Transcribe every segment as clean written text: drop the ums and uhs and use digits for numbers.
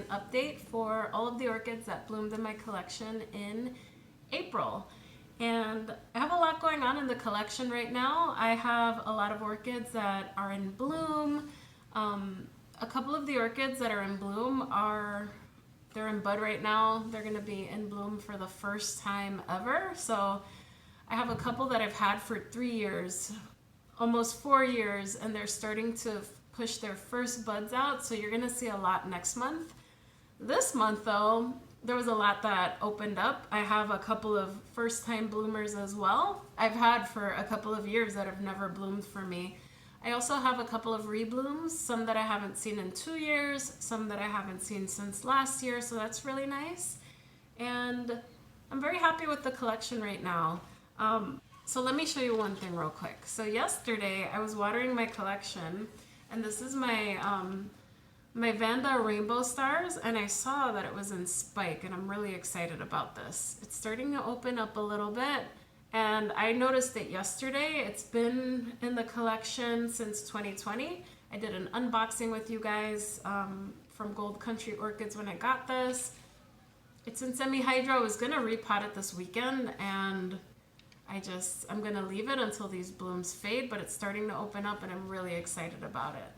an update for all of the orchids that bloomed in my collection in April. And I have a lot going on in the collection right now. I have a lot of orchids that are in bloom. A couple of the orchids that are in bloom they're in bud right now. They're gonna be in bloom for the first time ever. So I have a couple that I've had for 3 years, almost 4 years, and they're starting to push their first buds out. So you're gonna see a lot next month. This month though, there was a lot that opened up. I have a couple of first time bloomers as well. I've had for a couple of years that have never bloomed for me. I also have a couple of reblooms, some that I haven't seen in 2 years, some that I haven't seen since last year, so that's really nice. And I'm very happy with the collection right now. So let me show you one thing real quick. So yesterday I was watering my collection, and this is my my Vanda Rainbow Stars, and I saw that it was in spike, and I'm really excited about this. It's starting to open up a little bit. And I noticed it yesterday. It's been in the collection since 2020. I did an unboxing with you guys from Gold Country Orchids when I got this. It's in semi-hydro. I was gonna repot it this weekend, and I'm gonna leave it until these blooms fade, but it's starting to open up and I'm really excited about it.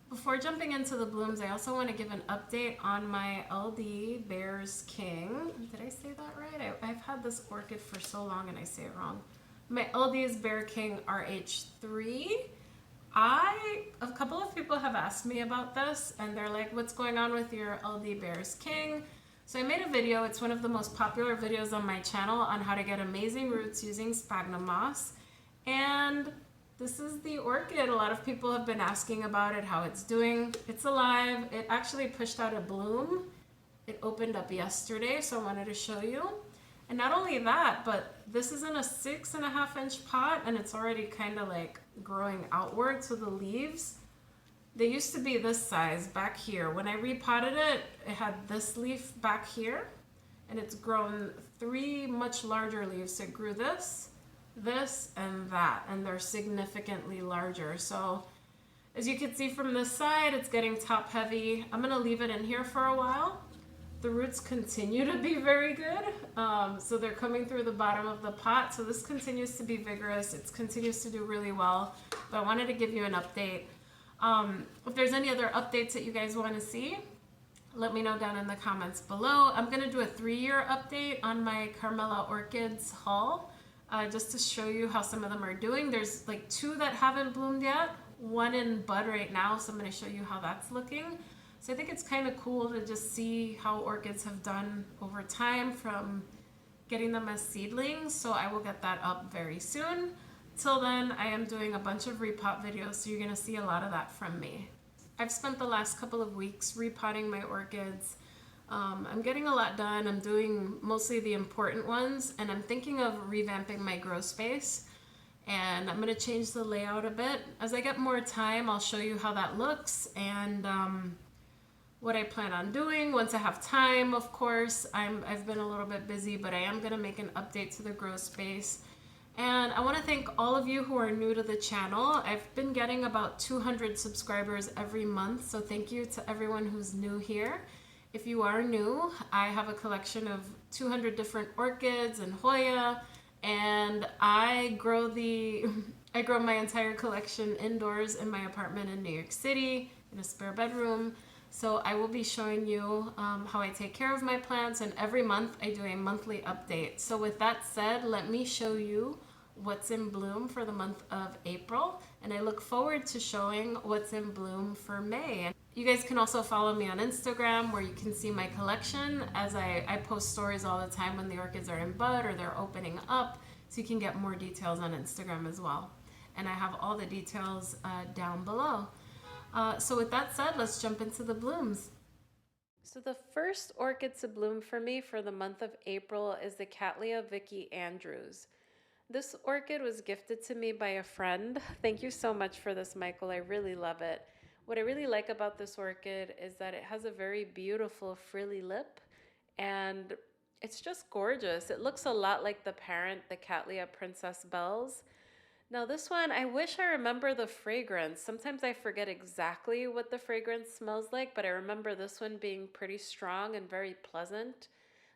Before jumping into the blooms, I also want to give an update on my LD Bears King. Did I say that right? I've had this orchid for so long and I say it wrong. My LD's Bear King RH3. A couple of people have asked me about this and they're like, what's going on with your LD Bears King? So I made a video. It's one of the most popular videos on my channel on how to get amazing roots using sphagnum moss. And this is the orchid. A lot of people have been asking about it, how it's doing. It's alive. It actually pushed out a bloom. It opened up yesterday, so I wanted to show you. And not only that, but this is in a 6.5 inch pot and it's already kind of like growing outward. So the leaves, they used to be this size back here. When I repotted it, it had this leaf back here and it's grown 3 much larger leaves. So it grew this, and that, and they're significantly larger. So as you can see from this side, it's getting top heavy. I'm gonna leave it in here for a while. The roots continue to be very good. So they're coming through the bottom of the pot. So this continues to be vigorous. It continues to do really well, but I wanted to give you an update. If there's any other updates that you guys want to see, let me know down in the comments below. I'm gonna do a 3-year update on my Carmela Orchids haul. Just to show you how some of them are doing. There's like 2 that haven't bloomed yet, 1 in bud right now, so I'm going to show you how that's looking. So I think it's kind of cool to just see how orchids have done over time from getting them as seedlings, so I will get that up very soon. Till then, I am doing a bunch of repot videos, so you're going to see a lot of that from me. I've spent the last couple of weeks repotting my orchids. I'm getting a lot done. I'm doing mostly the important ones, and I'm thinking of revamping my grow space, and I'm going to change the layout a bit. As I get more time, I'll show you how that looks and what I plan on doing once I have time. Of course, I've been a little bit busy, but I am going to make an update to the grow space. And I want to thank all of you who are new to the channel. I've been getting about 200 subscribers every month, so thank you to everyone who's new here. If you are new, I have a collection of 200 different orchids and Hoya, and I grow my entire collection indoors in my apartment in New York City in a spare bedroom. So I will be showing you how I take care of my plants, and every month I do a monthly update. So with that said, let me show you what's in bloom for the month of April, and I look forward to showing what's in bloom for May. You guys can also follow me on Instagram where you can see my collection, as I post stories all the time when the orchids are in bud or they're opening up, so you can get more details on Instagram as well. And I have all the details down below. So with that said, let's jump into the blooms. So the first orchid to bloom for me for the month of April is the Cattleya Vickie Andrews. This orchid was gifted to me by a friend. Thank you so much for this, Michael. I really love it. What I really like about this orchid is that it has a very beautiful frilly lip, and it's just gorgeous. It looks a lot like the parent, the Cattleya Princess Bells. Now this one, I wish I remember the fragrance. Sometimes I forget exactly what the fragrance smells like, but I remember this one being pretty strong and very pleasant.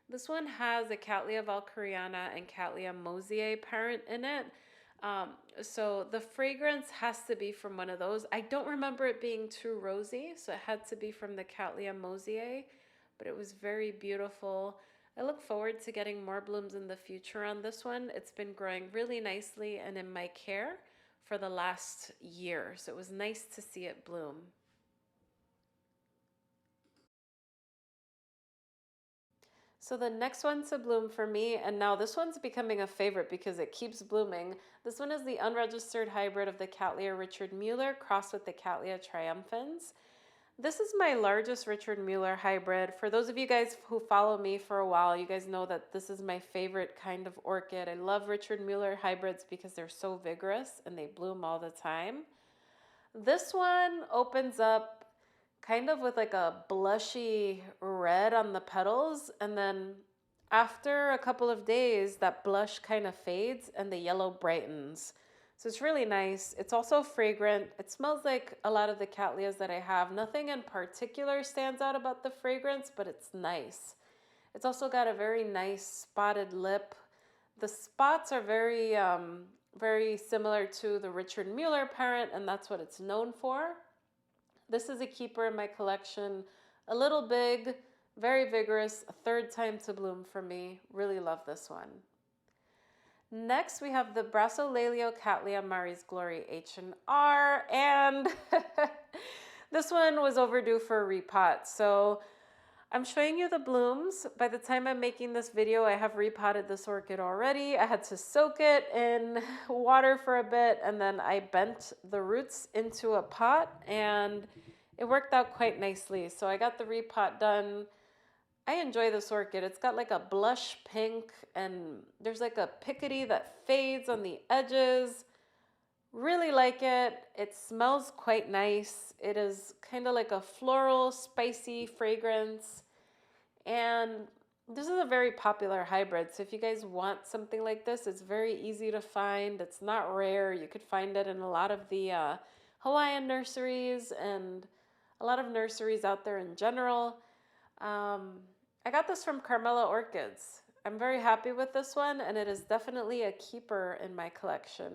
This one has a Cattleya valkyriana and Cattleya mosaic parent in it. So the fragrance has to be from one of those. I don't remember it being too rosy, so it had to be from the Cattleya mosaic, but it was very beautiful. I look forward to getting more blooms in the future on this one. It's been growing really nicely and in my care for the last year, so it was nice to see it bloom. So the next one to bloom for me, and now this one's becoming a favorite because it keeps blooming. This one is the unregistered hybrid of the Cattleya Richard Mueller crossed with the Cattleya Triumphans. This is my largest Richard Mueller hybrid. For those of you guys who follow me for a while, you guys know that this is my favorite kind of orchid. I love Richard Mueller hybrids because they're so vigorous and they bloom all the time. This one opens up kind of with like a blushy red on the petals, and then after a couple of days that blush kind of fades and the yellow brightens. So it's really nice. It's also fragrant. It smells like a lot of the Cattleyas that I have. Nothing in particular stands out about the fragrance, but it's nice. It's also got a very nice spotted lip. The spots are very similar to the Richard Mueller parent, and that's what it's known for. This is a keeper in my collection. A little big, very vigorous, a third time to bloom for me. Really love this one. Next, we have the Brasileia Cattleya Mari's Glory H&R, and this one was overdue for a repot. So I'm showing you the blooms. By the time I'm making this video, I have repotted this orchid already. I had to soak it in water for a bit, and then I bent the roots into a pot, and it worked out quite nicely. So I got the repot done. I enjoy this orchid. It's got like a blush pink, and there's like a pickety that fades on the edges. Really like it. It smells quite nice. It is kind of like a floral, spicy fragrance. And this is a very popular hybrid. So if you guys want something like this, it's very easy to find. It's not rare. You could find it in a lot of the Hawaiian nurseries and a lot of nurseries out there in general. I got this from Carmela Orchids. I'm very happy with this one, and it is definitely a keeper in my collection.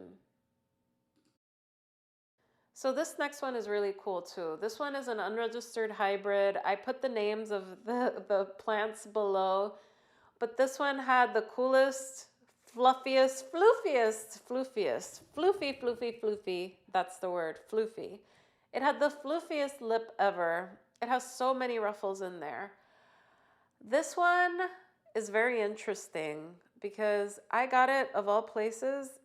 So this next one is really cool too. This one is an unregistered hybrid. I put the names of the plants below, but this one had the coolest, fluffiest, floofy, that's the word, floofy. It had the floofiest lip ever. It has so many ruffles in there. This one is very interesting because I got it, of all places,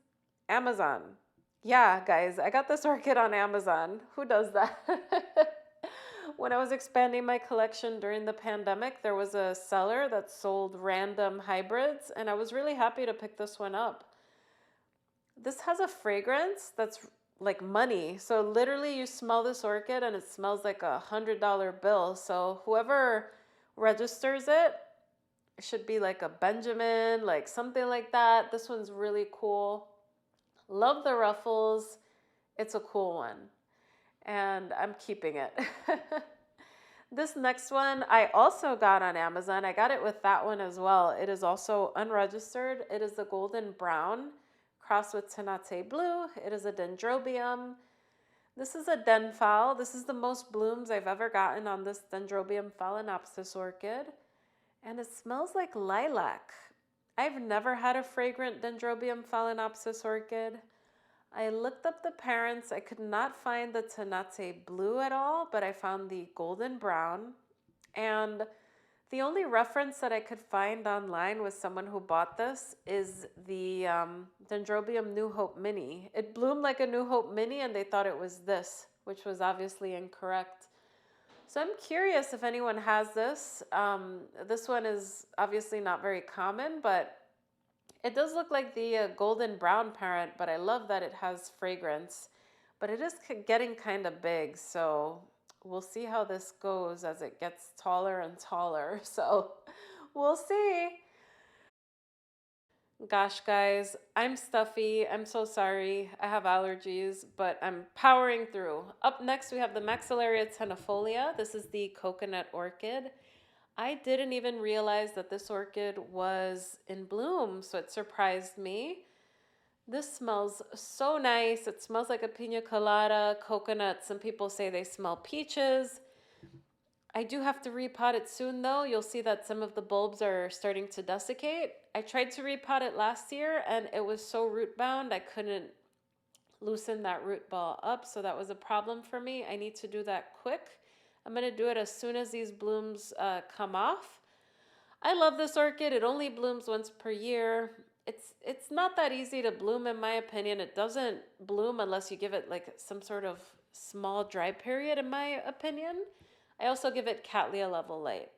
Amazon. Yeah, guys, I got this orchid on Amazon. Who does that? When I was expanding my collection during the pandemic, there was a seller that sold random hybrids, and I was really happy to pick this one up. This has a fragrance that's like money. So literally you smell this orchid and it smells like $100 bill. So whoever registers it should be like a Benjamin, like something like that. This one's really cool. Love the ruffles. It's a cool one. And I'm keeping it. This next one I also got on Amazon. I got it with that one as well. It is also unregistered. It is the golden brown crossed with Tenate blue. It is a dendrobium. This is a denphal. This is the most blooms I've ever gotten on this dendrobium phalaenopsis orchid. And it smells like lilac. I've never had a fragrant dendrobium phalaenopsis orchid. I looked up the parents. I could not find the Tenate blue at all, but I found the golden brown. And the only reference that I could find online with someone who bought this is the Dendrobium New Hope Mini. It bloomed like a New Hope Mini and they thought it was this, which was obviously incorrect. So I'm curious if anyone has this. This one is obviously not very common, but it does look like the golden brown parent, but I love that it has fragrance. But it is getting kind of big, so we'll see how this goes as it gets taller and taller. So we'll see. Gosh, guys, I'm stuffy. I'm so sorry. I have allergies, but I'm powering through. Up next, we have the Maxillaria Tenufolia. This is the coconut orchid. I didn't even realize that this orchid was in bloom, so it surprised me. This smells so nice. It smells like a pina colada, coconut. Some people say they smell peaches. I do have to repot it soon though. You'll see that some of the bulbs are starting to desiccate. I tried to repot it last year and it was so root bound I couldn't loosen that root ball up, so that was a problem for me. I need to do that quick. I'm going to do it as soon as these blooms come off. I love this orchid. It only blooms once per year. It's not that easy to bloom in my opinion. It doesn't bloom unless you give it like some sort of small dry period in my opinion. I also give it Cattleya level light.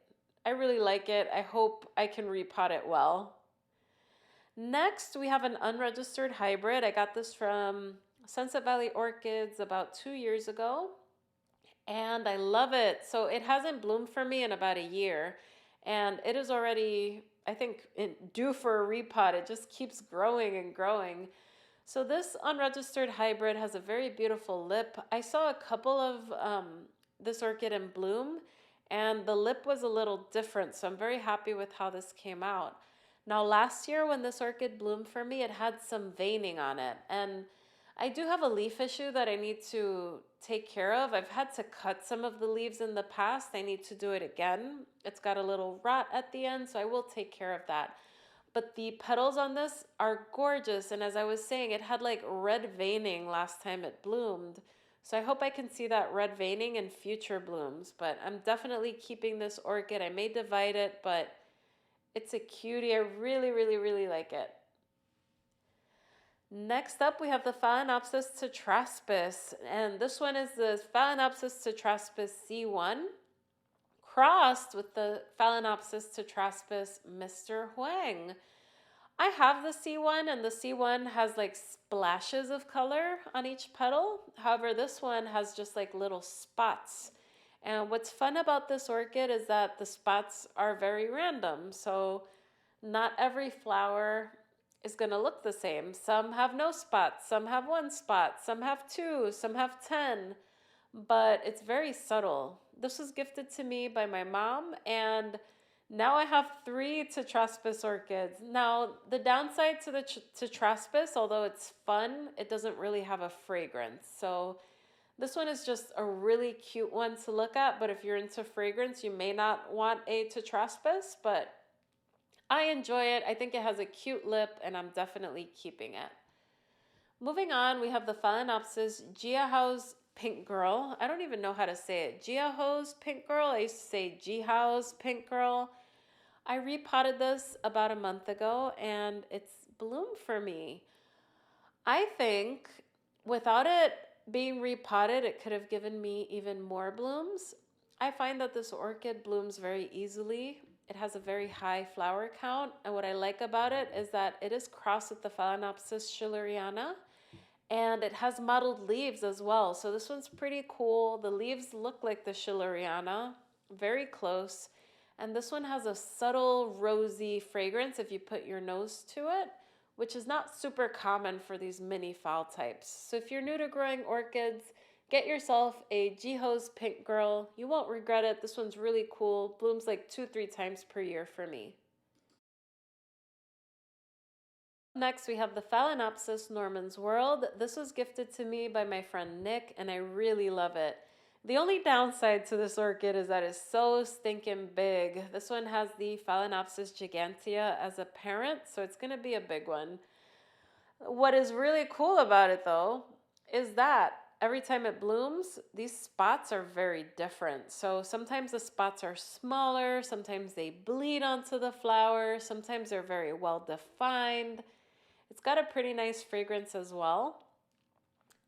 I really like it. I hope I can repot it well. Next, we have an unregistered hybrid. I got this from Sunset Valley Orchids about 2 years ago, and I love it. So it hasn't bloomed for me in about a year, and it is already, I think, due for a repot. It just keeps growing and growing. So this unregistered hybrid has a very beautiful lip. I saw a couple of this orchid in bloom, and the lip was a little different, so I'm very happy with how this came out. Now last year when this orchid bloomed for me, it had some veining on it, and I do have a leaf issue that I need to take care of. I've had to cut some of the leaves in the past. I need to do it again. It's got a little rot at the end, so I will take care of that. But the petals on this are gorgeous, and as I was saying, it had like red veining last time it bloomed. So I hope I can see that red veining in future blooms, but I'm definitely keeping this orchid. I may divide it, but it's a cutie. I really, really, really like it. Next up, we have the Phalaenopsis Tetraspis, and this one is the Phalaenopsis Tetraspis C1 crossed with the Phalaenopsis Tetraspis Mr. Huang. I have the C1, and the C1 has like splashes of color on each petal. However, this one has just like little spots. And what's fun about this orchid is that the spots are very random. So not every flower is going to look the same. Some have no spots, some have one spot, some have two, some have 10. But it's very subtle. This was gifted to me by my mom, and now I have 3 Tetraspis orchids. Now, the downside to the Tetraspis, although it's fun, it doesn't really have a fragrance. So this one is just a really cute one to look at, but if you're into fragrance, you may not want a Tetraspis, but I enjoy it. I think it has a cute lip, and I'm definitely keeping it. Moving on, we have the Phalaenopsis Jiaho's Pink Girl. I don't even know how to say it. Jiaho's Pink Girl. I used to say Jiaho's Pink Girl. I repotted this about a month ago and it's bloomed for me. I think without it being repotted, it could have given me even more blooms. I find that this orchid blooms very easily. It has a very high flower count, and what I like about it is that it is crossed with the Phalaenopsis schilleriana, and it has mottled leaves as well. So this one's pretty cool. The leaves look like the schilleriana, very close. And this one has a subtle rosy fragrance if you put your nose to it, which is not super common for these mini fall types. So if you're new to growing orchids, get yourself a Jiaho's Pink Girl. You won't regret it. This one's really cool. Blooms like 2-3 times per year for me. Next, we have the Phalaenopsis Norman's World. This was gifted to me by my friend Nick, and I really love it. The only downside to this orchid is that it's so stinking big. This one has the Phalaenopsis gigantea as a parent, so it's going to be a big one. What is really cool about it, though, is that every time it blooms, these spots are very different. So sometimes the spots are smaller, sometimes they bleed onto the flower, sometimes they're very well defined. It's got a pretty nice fragrance as well.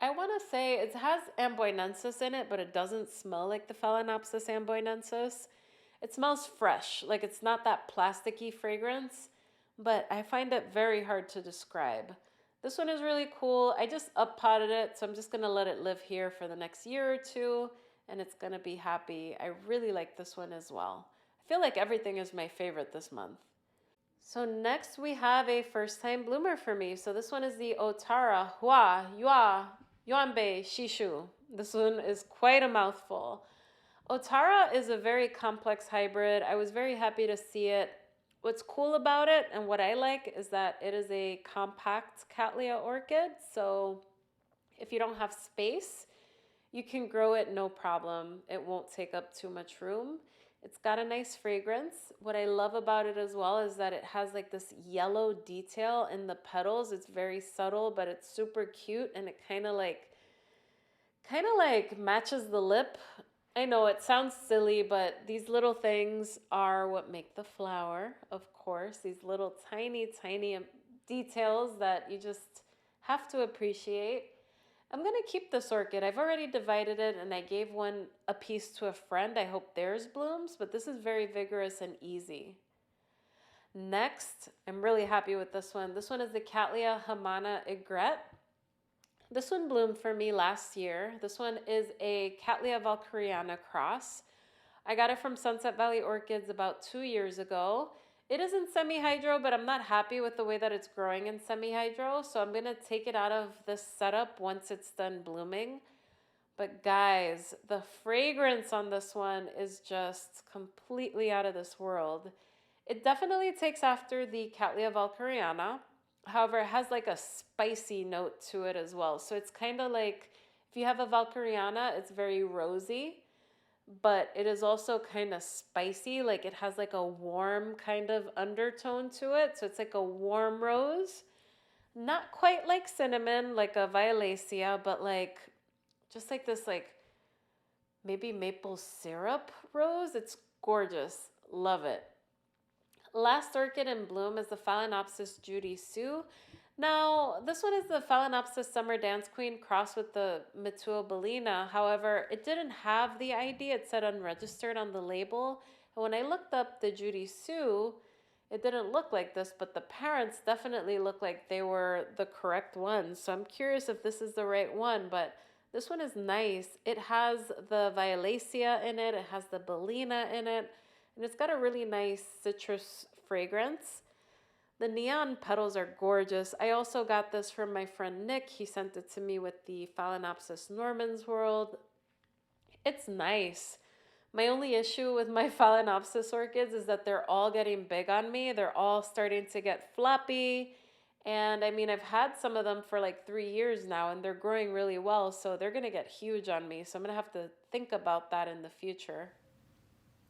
I want to say it has amboinensis in it, but it doesn't smell like the Phalaenopsis amboinensis. It smells fresh, like it's not that plasticky fragrance, but I find it very hard to describe. This one is really cool. I just up-potted it, so I'm just going to let it live here for the next year or 2, and it's going to be happy. I really like this one as well. I feel like everything is my favorite this month. So next we have a first time bloomer for me. So this one is the Otaara Yuan Shishu. This one is quite a mouthful. Otaara is a very complex hybrid. I was very happy to see it. What's cool about it and what I like is that it is a compact Cattleya orchid. So if you don't have space, you can grow it no problem. It won't take up too much room. It's got a nice fragrance. What I love about it as well is that it has like this yellow detail in the petals. It's very subtle, but it's super cute, and it kind of like matches the lip. I know it sounds silly, but these little things are what make the flower, of course. These little tiny, tiny details that you just have to appreciate. I'm going to keep this orchid. I've already divided it and I gave one a piece to a friend. I hope theirs blooms, but this is very vigorous and easy. Next, I'm really happy with this one. This one is the Cattleya Hamana Egret. This one bloomed for me last year. This one is a Cattleya valkyriana cross. I got it from Sunset Valley Orchids about 2 years ago. It is in semi-hydro, but I'm not happy with the way that it's growing in semi-hydro, so I'm going to take it out of this setup once it's done blooming. But guys, the fragrance on this one is just completely out of this world. It definitely takes after the Cattleya valkyriana. However, it has like a spicy note to it as well. So it's kind of like, if you have a valkyriana, it's very rosy, but it is also kind of spicy. Like it has like a warm kind of undertone to it. So it's like a warm rose, not quite like cinnamon, like a violacea, but like just like this, like maybe maple syrup rose. It's gorgeous. Love it. Last orchid in bloom is the Phalaenopsis Judy Sue. Now, this one is the Phalaenopsis Summer Dance Queen crossed with the Mituo Bellina. However, it didn't have the ID. It said unregistered on the label. And when I looked up the Judy Sue, it didn't look like this, but the parents definitely look like they were the correct ones. So I'm curious if this is the right one, but this one is nice. It has the violacea in it. It has the Bellina in it. And it's got a really nice citrus fragrance. The neon petals are gorgeous. I also got this from my friend Nick. He sent it to me with the Phalaenopsis Norman's World. It's nice. My only issue with my Phalaenopsis orchids is that they're all getting big on me. They're all starting to get floppy. And I mean, I've had some of them for like 3 years now, and they're growing really well. So they're going to get huge on me. So I'm going to have to think about that in the future.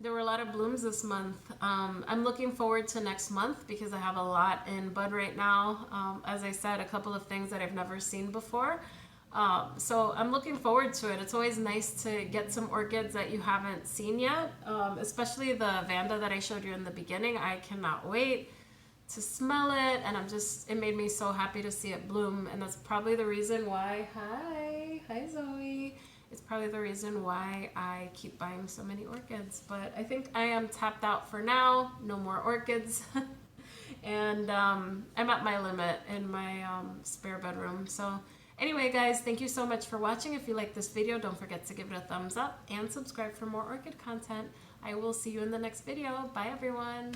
There were a lot of blooms this month. I'm looking forward to next month because I have a lot in bud right now. As I said, a couple of things that I've never seen before. So I'm looking forward to it. It's always nice to get some orchids that you haven't seen yet, especially the Vanda that I showed you in the beginning. I cannot wait to smell it, and it made me so happy to see it bloom, and that's probably the reason why, hi Zoe. It's probably the reason why I keep buying so many orchids. But I think I am tapped out for now. No more orchids. And I'm at my limit in my spare bedroom. So anyway, guys, thank you so much for watching. If you like this video, don't forget to give it a thumbs up and subscribe for more orchid content. I will see you in the next video. Bye, everyone.